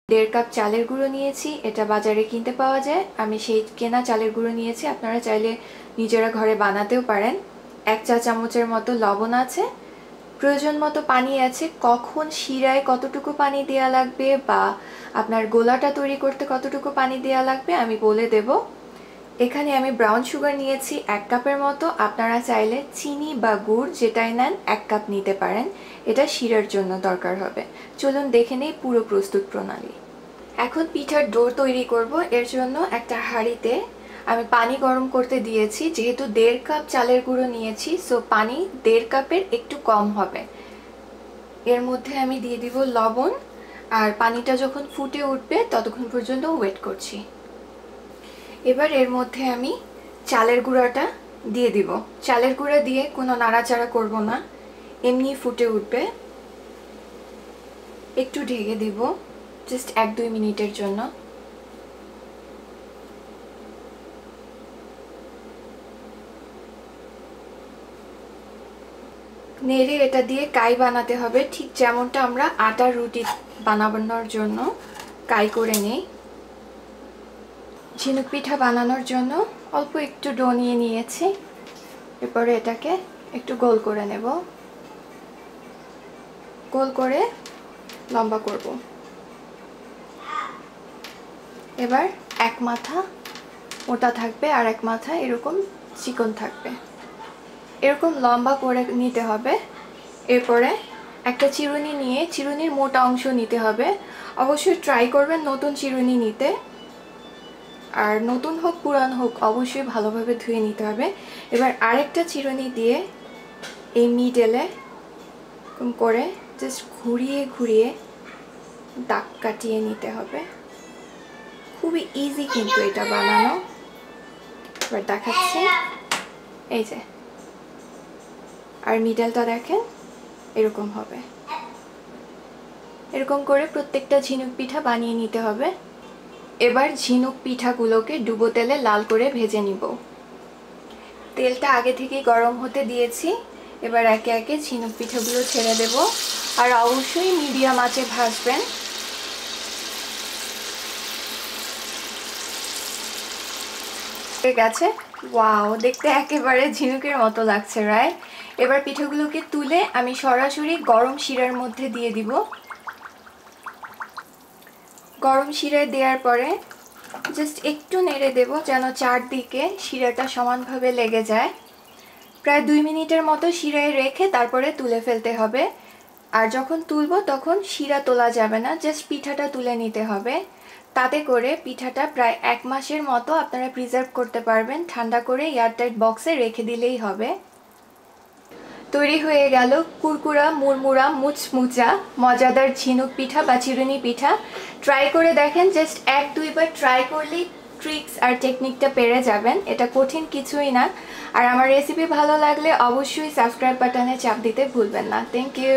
1.5 cup চালের গুঁড়ো নিয়েছি। এটা বাজারে কিনতে পাওয়া যায়। আমি সেই কেনা চালের গুঁড়ো নিয়েছি। আপনারা চাইলে নিজেরা ঘরে বানাতেও পারেন। 1 চা চামচের মতো লবণ আছে, প্রয়োজন মতো পানি আছে। কখন শিরায় কতটুকু পানি দেওয়া লাগবে বা আপনার গোলাটা তৈরি করতে কতটুকু পানি দেওয়া লাগবে আমি বলে দেব। এখানে আমি ব্রাউন সুগার নিয়েছি 1 কাপের মতো। আপনারা চাইলে চিনি বা গুড় যেটাই নেন 1 কাপ নিতে পারেন। এটা শিরার জন্য দরকার হবে। চলুন দেখে নেই পুরো প্রস্তুত প্রণালী। এখন পিঠার ডো তৈরি করব। এর জন্য একটা হাঁড়িতে আমি পানি গরম করতে দিয়েছি। যেহেতু 1.5 কাপ চালের গুঁড়ো নিয়েছি, সো পানি 1.5 কাপের একটু কম হবে। এর মধ্যে আমি দিয়ে দিব লবণ, আর পানিটা যখন ফুটে উঠবে ততক্ষণ পর্যন্ত ওয়েট করছি। এবার এর মধ্যে আমি চালের গুঁড়াটা দিয়ে দিব। চালের গুঁড়া দিয়ে কোনো নাড়াচাড়া করব না, এমনি ফুটে উঠবে। একটু ঢেকে দিব জাস্ট 1-2 মিনিটের জন্য। নেড়ে এটা দিয়ে কাই বানাতে হবে, ঠিক যেমনটা আমরা আটার রুটি বানানোর জন্য কাই করে নেই। ঝিনুক পিঠা বানানোর জন্য অল্প একটু ডো নিয়ে নিয়েছি। এরপরে এটাকে একটু গোল করে নেব। গোল করে লম্বা করব। এবার এক মাথা মোটা থাকবে আর এক মাথা এরকম চিকন থাকবে। এরকম লম্বা করে নিতে হবে। এরপরে একটা চিরুনি নিয়ে চিরুনির মোটা অংশ নিতে হবে। অবশ্যই ট্রাই করবেন নতুন চিরুনি নিতে, আর নতুন হোক পুরান হোক অবশ্যই ভালোভাবে ধুয়ে নিতে হবে। এবার আরেকটা চিরুনি দিয়ে এই মিডলে এরকম করে জাস্ট ঘুরিয়ে ঘুরিয়ে দাগ কাটিয়ে নিতে হবে। খুবই ইজি কিন্তু এটা বানানো। এবার দেখাচ্ছি, এই যে, আর মিডলটা দেখেন এরকম হবে। এরকম করে প্রত্যেকটা ঝিনুক পিঠা বানিয়ে নিতে হবে। এবার ঝিনুক পিঠাগুলোকে ডুবো তেলে লাল করে ভেজে নিব। তেলটা আগে থেকেই গরম হতে দিয়েছি। এবার একে একে ঝিনুক পিঠাগুলো ছেড়ে দেব, আর অবশ্যই মিডিয়াম আঁচে ভাজবেন। ঠিক আছে, ওয়াও, দেখতে একেবারে ঝিনুকের মতো লাগছে, রাইট? এবার পিঠাগুলোকে তুলে আমি সরাসরি গরম শিরার মধ্যে দিয়ে দিব। গরম শিরায় দেওয়ার পরে জাস্ট একটু নেড়ে দেব যেন চারদিকে শিরাটা সমানভাবে লেগে যায়। প্রায় 2 মিনিটের মতো শিরায় রেখে তারপরে তুলে ফেলতে হবে। আর যখন তুলবো তখন শিরা তোলা যাবে না, জাস্ট পিঠাটা তুলে নিতে হবে। তাতে করে পিঠাটা প্রায় 1 মাসের মতো আপনারা প্রিজার্ভ করতে পারবেন। ঠান্ডা করে এয়ারটাইট বক্সে রেখে দিলেই হবে। তৈরি হয়ে গেল কুরকুরা মুড়মুড়া মুচমুচা মজাদার ঝিনুক পিঠা বা চিরুনি পিঠা। ট্রাই করে দেখেন, জাস্ট 1-2 বার ট্রাই করলেই ট্রিক্স আর টেকনিকটা পেরে যাবেন। এটা কঠিন কিছুই না। আর আমার রেসিপি ভালো লাগলে অবশ্যই সাবস্ক্রাইব বাটনে চাপ দিতে ভুলবেন না। Thank you.